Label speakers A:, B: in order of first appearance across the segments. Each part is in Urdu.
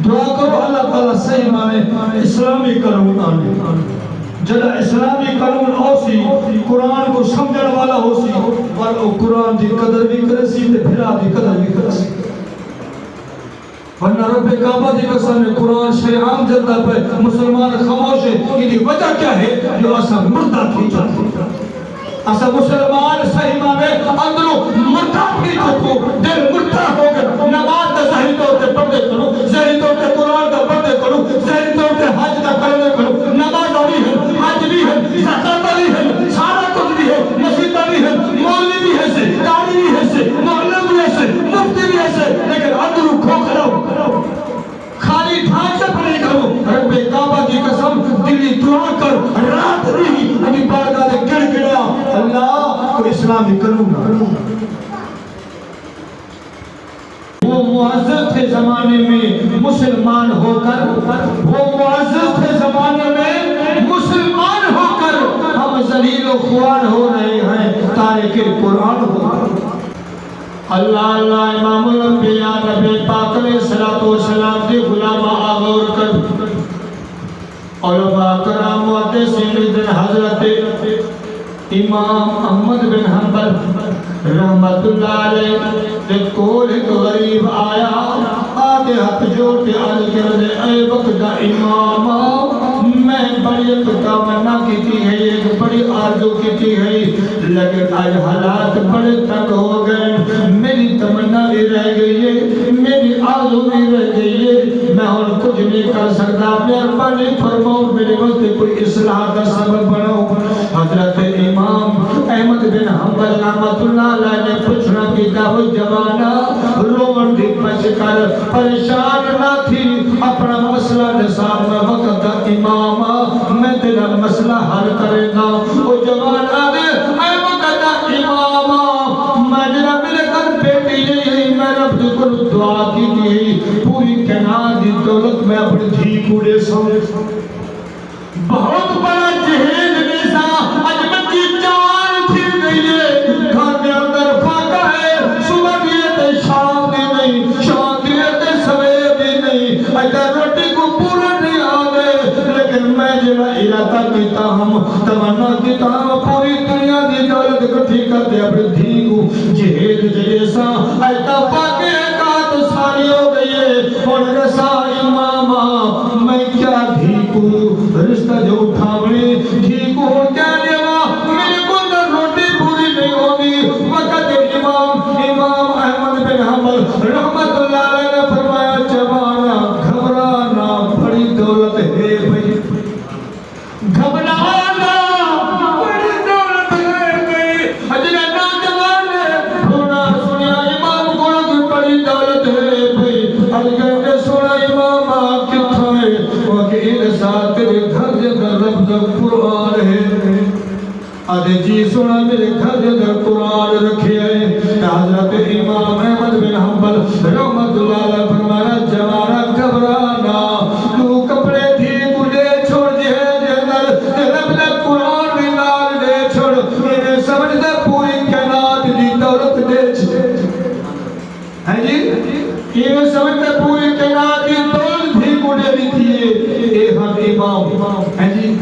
A: دعا کرو اللہ تعالیٰ صحیح مانے اسلامی قانون آنے جڑا اسلامی قانون ہو سی قرآن کو سمجھنے والا ہو سی اور قرآن دی قدر بھی کرے سی تے پھرا دی قدر بھی کرے سی ورنہ رب کعبہ دی قسم نے قرآن شے عام جلدہ پہ مسلمان خاموش ہے یہ وجہ کیا ہے جو اسا مردہ تھی جاتے اسا مسلمان صحیح مانے اندروں مردہ تھی چکو دل مردہ ہو گئے نماز کا ظاہری طور پہ پڑھتے کرو ظاہری طور پہ قرآن کا پڑھتے کرو ظاہری طور پہ حج کا کرنے کرو نماز بھی ہے حج بھی ہے زکات بھی ہے سارا کچھ بھی ہے مسجد بھی ہے مولوی بھی ہے سے قاری بھی ہے سے محلہ بھی ہے سے مفتی بھی ہے سے لیکن اندروں کھوکھرا ہو خالی ڈھانچہ پڑے کرو رب کعبہ کی قسم دلی دعا کر رات نہیں ابھی بارگاہ دے گڑ گڑا اللہ کو اسلامی قانون وہ معزز تھے زمانے میں مسلمان ہو کر وہ معزز تھے زمانے میں مسلمان ہو کر ہم ذلیل و خوار ہو رہے ہیں تارک قرآن ہو اللہ اللہ امام الانبیاء نبی پاک علیہ السلام دی غلامہ آغور کر علماء کرام محدثین دن حضرت امام احمد بن حنبل رحمت اللہ علیہ دے کول ایک غریب آیا آدھے ہاتھ جوڑ کے عرض کر دے اے وقت دا امام میں بڑی تمنا کی ہے ایک بڑی آرزو کی ہے لیکن آج حالات بڑے تنگ ہو گئے میری تمنا بھی رہ گئی ہے میری آرزو بھی رہ گئی ہے میں اور کچھ نہیں کر سکتا مہربانی فرماؤ میرے وقت کوئی اصلاح کا سبب بناؤ حضرت امام احمد بن حنبل رحمت اللہ علیہ نے پوچھنا کی وہ جوانہ رومن دی پچ کر پریشان نہ تھی اپنا مسئلہ نصاب میں وقت دا امام میں تیرا مسئلہ حل کرے گا وہ جوانہ دے اے وقت دا امام میں جنہ میرے گھر بیٹی نہیں میں رب دی کو دعا کی گئی پوری کائنات دی دولت میں اپنی دھی کو لے سامنے بہت بڑا جہیز نیسا اج بچی جان پھر گئی ہے گھر کے اندر فاقہ ہے صبح دیئے تے شام دی نہیں شام دیئے تے سویر دی نہیں اگر روٹی کو پورا نہیں آگے لیکن میں جنہ ارادہ کیتا ہم تمنا کیتا ہم پوری دنیا دی دولت کو ٹھیک کر دے اپنی دھی کو جہیز جیسا ایتا پاکے کات ساری ہو گئی ہے اور رسا امامہ میں کیا دھی کو رشتہ جو اٹھاونے دھی کو کیا دیوا میرے کو در روٹی پوری نہیں ہوگی وقت امام احمد بن حنبل رحمت اللہ علیہ نے فرمایا جوانا گھبرانا بڑی دولت ہے بھئی گھبرانا بڑی دولت ہے بھئی اجلہ نوجوان ہے رونا سنیا امام کو بڑی دولت ہے بھئی اجلہ سنا امام کتھا ہے وکیل ساتھ تیرے گھر جدر رب دا قرآن ہے آدھے جی سنا میرے گھر جدر قرآن رکھے ہیں حضرت امام احمد بن حنبل رحمت اللہ علیہ فرمایا جوانا گھبرانا تو کپڑے تھی کلے چھوڑ جہاں رب دا قرآن بھی نال دے چھوڑ انہیں سمجھتا پوری کائنات دی دولت دے چھوڑ ہے جی انہیں سمجھتا پوری کائنات دی دولت بھی کلے دی تھی اے ہم امام ہے جی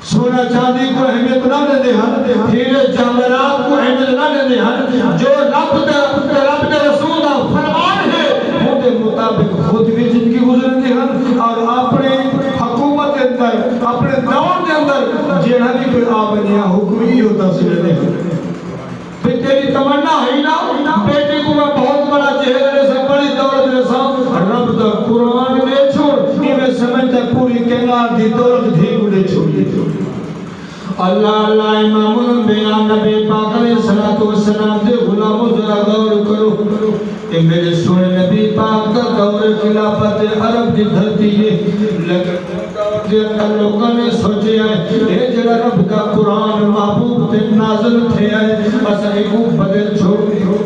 A: سونا چاندی کو اہمیت نہ دیتے ہیں ہیرے جواہرات کو اہمیت نہ دیتے ہیں جو رب دے رسول دا فرمان ہے وہ دے مطابق خود بھی زندگی گزرتے ہیں اور اپنے حکومت کے اندر اپنے دور کے اندر جیڑا بھی کوئی آبنیا حکمی ہوتا سلے ہیں پھر تیری تمنا ہے نا بیٹی کو میں بہت بڑا چہرے سے بڑی دولت رسا رب دا قرآن دے چھوڑ میں سمجھتا پوری کائنات دی دولت دھی کو دے چھوڑی اللہ اللہ امام الانبیاء نبی پاک علیہ السلام دے غلاموں ذرا غور کرو کہ میرے سونے نبی پاک کا دور خلافت عرب دی دھرتی ہے لیکن لوگوں نے سوچے ہیں اے جڑا رب کا قرآن محبوب تے نازل تھے ہیں اسا ایک بدل چھوڑو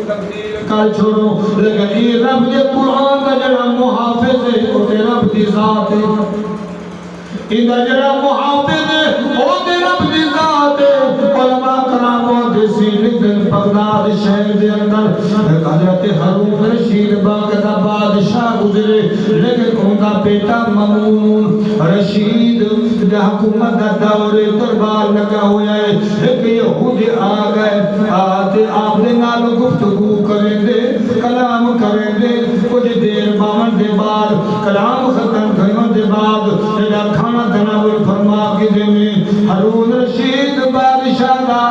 A: کال چھوڑو لیکن یہ رب دے قرآن کا جڑا محافظ ہے وہ تے رب دی ذات ہے اندہ جڑا محافظ ہے وہ تے رب دی ذات ہے علماء کرام محدثین لکھن بغداد شہر دے اندر حضرت ہارون رشید باغ دا بادشاہ گزرے لیکن بیٹا مامون رشید دا حکومت دا دور دربار لگا ہوا ہے ایک یہودی آ گئے آتے آپ دے نال گفتگو کریں دے کلام کریں دے کچھ دیر باون دے بعد کلام ختم کرنے دے بعد جڑا کھانا تناول فرما کے دے میں ہارون رشید بادشاہ دا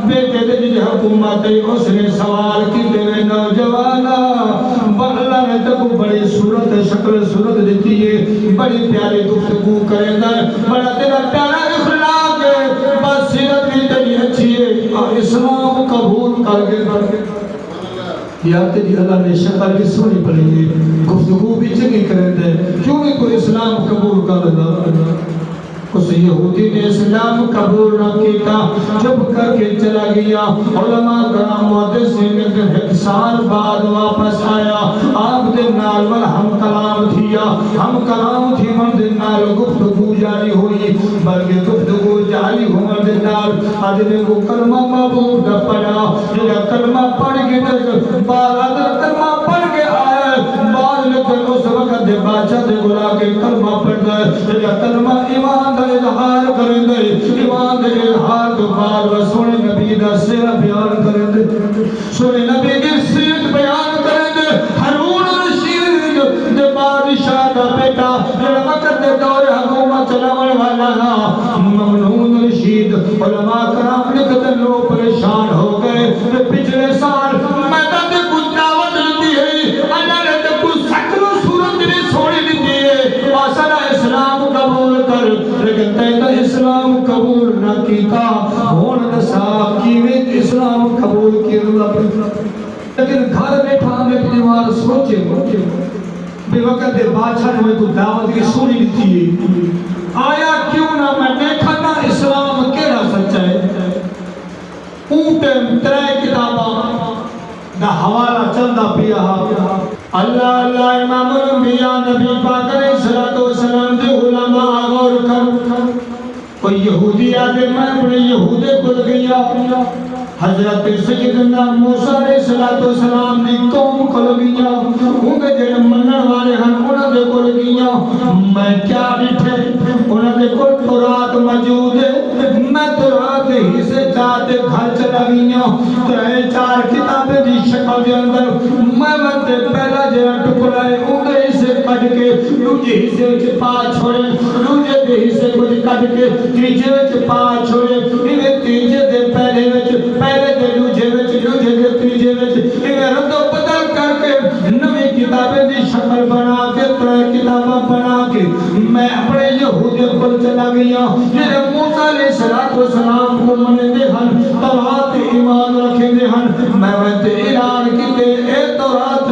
A: بیٹے دے جی حکومت اس نے سوال کی دے نوجوانا اللہ نے تک بڑی صورت شکل صورت دیتی ہے بڑی پیاری گفتگو کریں گا بڑا تیرا پیارا اخلاق ہے بس سیرت بھی تیری اچھی ہے اور اسلام قبول کر کے یا تیری اللہ نے شکل بھی سونی پڑی ہے گفتگو بھی چنگی کریں دے کیوں نہیں کوئی اسلام قبول کر دا اس یہودی نے اسلام قبول نہ کیتا چپ کر کے چلا گیا علماء کرام محدثین نے ایک سال بعد واپس آیا آپ دے نال ہم کلام تھیا ہم کلام تھی من دے نال گفتگو جاری ہوئی بلکہ گفتگو جاری ہونے دے نال آدمی کو کلمہ محبوب نہ پڑھا جب کلمہ پڑھ کے بعد کلمہ پڑھ کے آئے بعد لیکن اس وقت دے بادشاہ دے بلا کے کلمہ پڑھ گئے جب کلمہ ایمان اظہار کریں دے ایمان دے اظہار کے بعد سونے نبی دا سیرہ بیان کریں دے سونے نبی دی سیرت بیان کریں دے ہارون رشید دے بادشاہ دا بیٹا جڑا وقت دے دور حکومت چلاون والا ممنون رشید علماء کرام لکھتے لوگ پریشان ہو گئے پچھلے سال میدان دے کچھ دعوت دیتی ہے اللہ نے تے کچھ سکر و صورت بھی سوڑی دیتی ہے واسدہ اسلام قبول کر لیکن تیتا اسلام قبول نہ کیتا ہون دسا کیویں اسلام قبول کی اللہ لیکن گھر بیٹھا ہمیں دیوار سوچے بے وقت بادشاہ نے کوئی دعوت کی سونی دیتی ہے آیا کیوں نہ میں دیکھا نا اسلام کیڑا سچا ہے اونٹے ترے کتاباں دا حوالہ چلدا پیا اللہ اللہ امام الانبیاء نبی پاک علیہ الصلوۃ والسلام دے علماء غور کر کوئی یہودی آدھے میں اپنے یہودے کل گیا حضرت سیدنا موسیٰ علیہ السلام دی قوم کل گیا انہیں جڑے منن والے ہیں انہاں دے کل گیا میں کیا ڈٹھے انہاں دے کل تورات موجود ہے میں تورات ہی سے چاہتے گھر چلا گیا ترے چار کتابیں دی شکل دے اندر میں وقت پہلا جڑا ٹکڑا ہے انہیں سے کٹ کے دوجے حصے وچ پا چھوڑے دوجے دے حصے کچھ کٹ کے تیجے وچ پا چھوڑے انہیں تیجے دے پہلے وچ پہلے دے دوجے وچ دوجے دے تیجے وچ انہیں رد و بدل کر کے نویں کتابیں دی شکل بنا کے ترے کتابیں بنا کے میں اپنے یہودی پر چلا گیا جنہیں موسیٰ علیہ السلام کو مننے ہن تورات ایمان رکھے دے ہن میں وقت اعلان کیتے اے تورات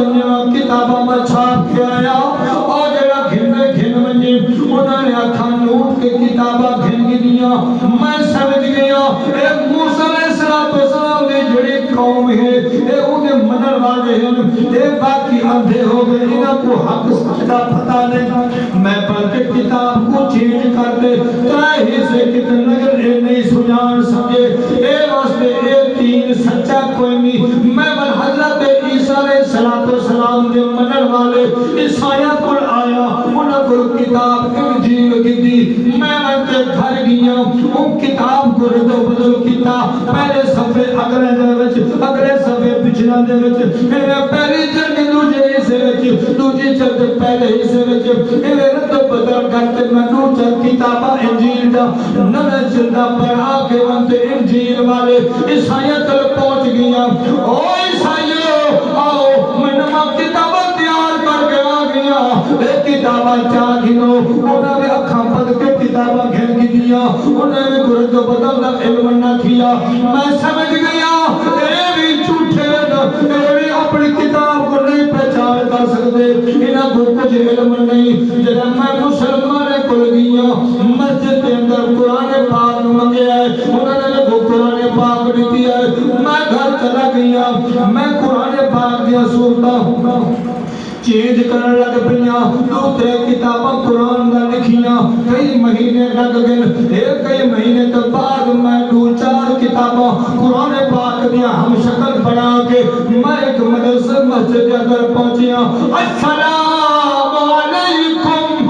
A: کتاباں میں چھاپ کے آیا اور جڑا گھن منی انہوں نے آکھاں نوٹ کے کتاباں گھن کی دیا میں سمجھ گیا اے موسیٰ علیہ السلام نے جڑی قوم ہے اے انہیں منن والے ہیں اے باقی اندھے ہو گئے انہاں کو حق سچا پتہ نہیں میں پڑھ کے کتاب کو چینج کر دے ترائے ہی سے کتنے نگر اے نہیں سجان سمجھے اے واسطے اے تین سچا کوئی نہیں میں بل حضرت عیسیٰ علیہ السلام دے منن والے عیسائیاں پر آیا انہاں کو کتاب انجیل کی دی میں انتے گھر گیا ان کتاب کو رد و بدل کیتا پہلے صفحے اگلے دے وچ اگلے صفحے پچھلے دے وچ میرے پہلی جلد دوجے حصے وچ دوجی جلد پہلے حصے وچ میرے رد و بدل کرتے میں نو چند کتاباں انجیل دا نویں جلدہ پڑھا کے انتے انجیل والے عیسائیاں تک پہنچ گیا او عیسائیوں آؤ میں نمہ کتاباں تیار کر کے آ گیا ایک کتاباں چاہ گنو انہوں نے اکھاں پد کے کتاباں گھن کی دیا انہوں نے گرد و بدل دا علم نہ کیا میں سمجھ گیا اے بھی جھوٹے اے بھی اپنی کتاب کو نہیں پہچان کر سکتے انہاں کو کچھ علم نہیں جب میں مسلمان کل گیا مسجد کے اندر قرآن پاک منگے آئے انہوں نے کو قرآن پاک دیتی ہے میں گھر چلا گیا میں قرآن پاک دیا سورتا ہوں چینج کرنے لگ پیا دوسرے کتاباں قرآن دا لکھیاں کئی مہینے لگ گئے کئی مہینے تو بعد میں دو چار کتاباں قرآن پاک دیا ہم شکل بنا کے میں ایک مدرسہ مسجد کے اندر پہنچیا السلام علیکم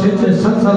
A: 6-7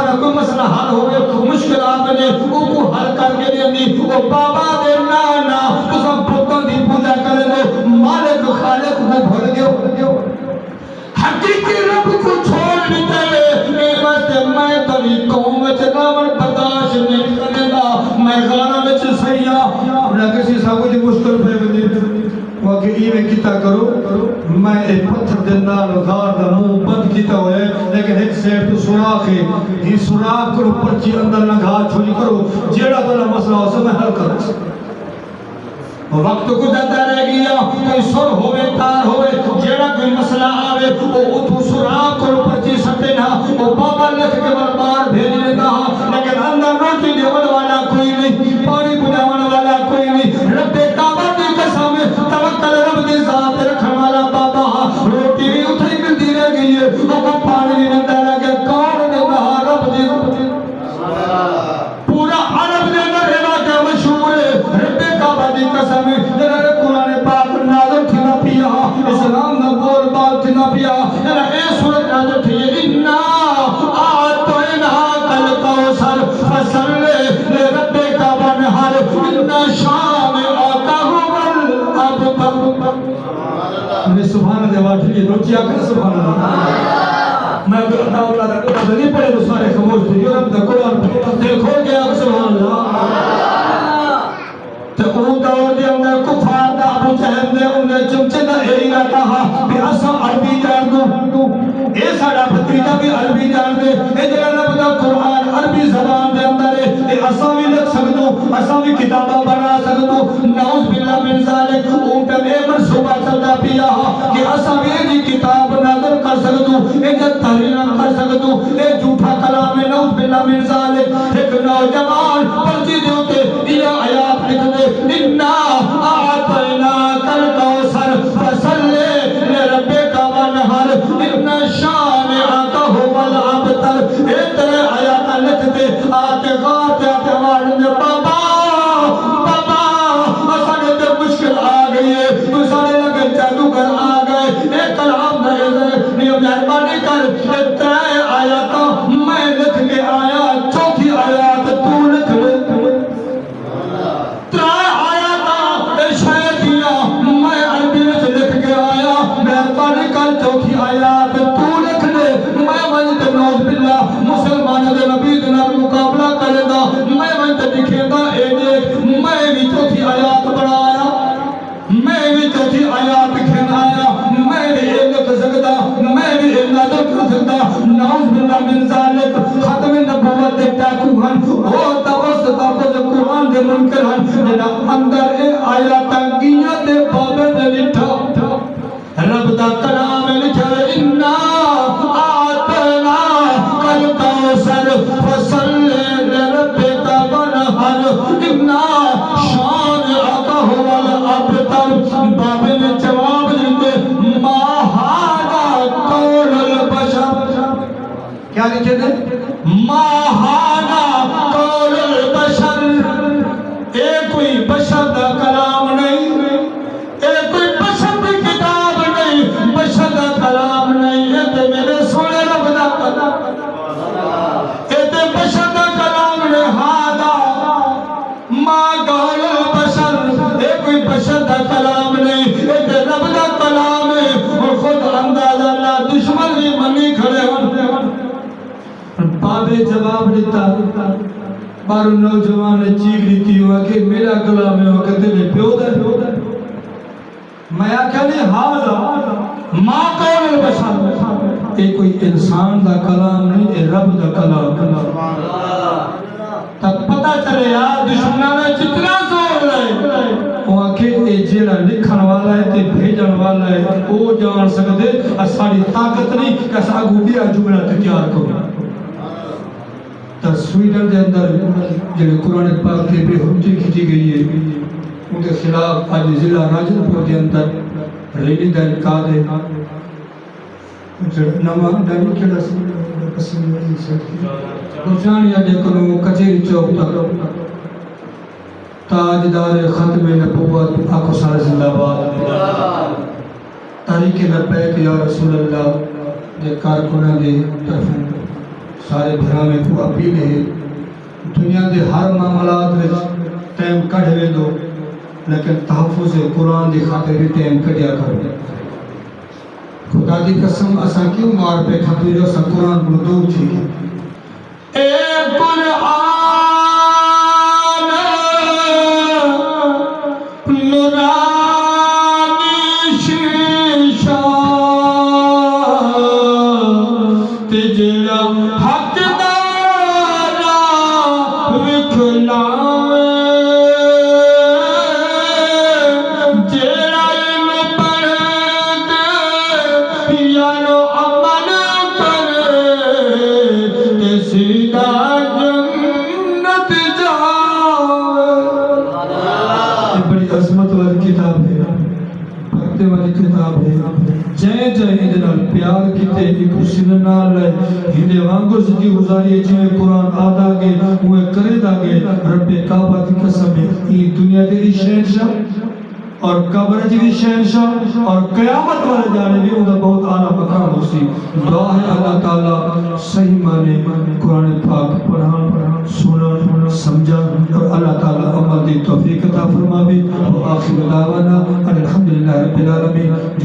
A: سارا کوئی مسئلہ حل ہوئے مشکلات نے وہ کو حل کر کے دیندی وہ بابا دے نانا تو سب بتوں دی پوجا کرے دو مالک خالق کو بھول گئے حقیقی رب کو چھوڑ دیتے اے واسطے میں تلی قوم وچ ناون برداشت نہیں کرے گا میں غارہ وچ سیاں نہ کسی سب کچھ مشکل پہ بندی وہ کہ ایویں کیتا کرو میں ایک پتھر دے نال غار دا منہ بند کیتا ہوئے لیکن ایک سیٹ تو سوراخ ہے یہ سوراخ کرو پرچی اندر نگاہ چھوڑی کرو جیڑا بلا مسئلہ ہو سب میں حل کرو وقت گزرتا رہ گیا کوئی سر ہوئے تار ہوئے جیڑا کوئی مسئلہ آوے وہ اتو سراغ کرو پرچی سکتے نہ وہ بابا لکھ کے بربار بھیجنے کہا لیکن اندر روٹی دیون والا کوئی نہیں پانی بجاون والا کوئی نہیں رب کعبہ کی قسم توکل رب کی ذات رکھن والا بابا روٹی بھی اتھائی ملتی رہ گئی ہے وہ پانی بھی ملتا رہ گیا کون نے کہا رب دی پورا عرب نے اندر علاقہ مشہور ہے رب کعبہ کی قسم جنہاں نے قرآن پاک نازل تھی نہ پیا اسلام نہ بول بال تھی نہ پیا جنہاں اے سورت نازل تھی اِنَّا آتَيْنَاكَ الْكَوْثَرَ فَصَلِّ لِرَبِّكَ وَانْحَرْ إِنَّ شَانِئَكَ هُوَ الْأَبْتَرُ میں سبحان اللہ واٹھی روچی آکر سبحان اللہ میں اللہ اللہ کا نہیں پڑھے تو سارے خاموش تھے جو رب دا قرآن دل کھول گیا سبحان اللہ تو اون دور دے اندر کفار دا ابو جہل نے انہیں چمچے دا ایرہ کہا کہ اسا عربی جان دو اے ساڑا بھتیجا بھی عربی جان دے اے جنہاں رب دا قرآن عربی زبان دے اندر ہے اے اسا بھی لکھ سکتو اسا بھی کتابہ بنا سکتو نعوذ باللہ من ذالک اون پہ اے منصوبہ چلتا پیا کہ اسا بھی ایجی کتاب نظر کر سکتو اے جب تحریر کر سکتو اے جھوٹا کلام ہے نعوذ باللہ من ذالک ایک نوجوان پرچی دے ہوتے یہ آیات لکھ دے اِنَّا آتَيْنَاكَ الْكَوْثَرَ فَصَلِّ لِرَبِّكَ وَانْحَرْ إِنَّ شَانِئَكَ هُوَ الْأَبْتَرُ اے تیرے آیات لکھ دے آتے غار آتے آواز دے بابا اسانے تے مشکل آ گئی ہے اسانے لگے جادوگر آ گئے اے کلام نہیں مہربانی کر اے تیرے آیات میں لکھ کے آیا چوتھی آیات تو لکھ لے چوتھی آیات تو لکھ دے میں وجد نوز باللہ مسلمانہ دے نبی دنہ مقابلہ کرے دا میں وجد دکھے دا اے دیکھ میں بھی چوتھی آیات بڑھایا میں بھی چوتھی آیات کھن آیا میں بھی اے لکھ سکتا میں بھی اے نظر کر سکتا نوز باللہ من ذالک ختم نبوت دے ٹیکو ہن وہ توسط آپو دے قرآن دے منکر ہن جنہ اندر اے آیات انگیاں دے بابے دے لٹھا رب دا کلام لکھا اِنَّا آتَيْنَاكَ الْكَوْثَرَ فَصَلِّ لِرَبِّكَ وَانْحَرْ إِنَّ شَانِئَكَ هُوَ الْأَبْتَرُ بابے نے جواب دیتے مَا هَذَا قَوْلُ الْبَشَرِ کیا لکھے دے مَا هَذَا قَوْلُ الْبَشَرِ اے کوئی بشر دا کلام نہیں اے کوئی بشر دی کتاب نہیں بشر دا کلام نہیں اے تے میرے سونے رب دا کلام اے تے بشر دا کلام نہیں ہادا ما قول البشر اے کوئی بشر دا کلام نہیں اے تے رب دا کلام ہے اور خود انداز اللہ دشمن بھی منی کھڑے ہوتے بابے جواب دیتا بارو نوجوان نے چیخ لیتی ہوا کہ میرا کلام ہے وہ کہتے ہیں پیو دا میں آکھا نہیں حاضر ما قول البشر اے کوئی انسان دا کلام نہیں اے رب دا کلام تب پتہ چلے یار دشمنہ نے جتنا زور لائے وہ آکھے اے جیڑا لکھن والا ہے تے بھیجن والا ہے وہ جان سکتے اساڑی طاقت نہیں کہ اسا اگوڑیا جملہ تیار کرو تا سویڈن دے اندر جنہیں قرآن پاک کے بے حجی کھٹی گئی ہے ان کے خلاف آج ضلع راجن پور کے اندر ریلی دا انقاد ہے نمہ ڈانی کھڑا سی پسند والی سکتی روشانی آجے کنو کچھری چوک تک تاجدار ختم نبوت آکو سارے زندہ باد تاریخ لبیک یا رسول اللہ دے کارکنہ دے طرف سارے بھرا میں کو اپیل ہے دنیا دے ہر معاملات میں ٹائم کڑھ ویندو لیکن تحفظ قرآن دی خاطر بھی ٹائم کڑیا کرو خدا دی قسم اساں کیوں مار پہ کھپی جو اساں قرآن کو دور تھی اے قرآن نورانی شیشہ تجرا حق دارا وکھلاوے جیڑا علم پڑھے دے یارو عمل کرے تے سیدھا جنت جاوے یہ بڑی عظمت والی کتاب ہے پڑھتے والی کتاب ہے جائیں جائیں ہندنال پیار کیتے ایک حسن نال ہندے وانگو زندگی گزاری جائیں قرآن آدھا گے ہوئے کرے دا گے رب کعبہ کی قسم ہے یہ دنیا تیری شہنشاہ اور قبر جی شہنشاہ اور قیامت والے جانے بھی ان کا بہت اعلیٰ مقام ہو سی دعا ہے اللہ تعالیٰ صحیح معنی قرآن پاک پڑھان سنن سمجھان اور اللہ تعالیٰ عمل دی توفیق عطا فرماوے وآخر دعوانا الحمدللہ رب العالمین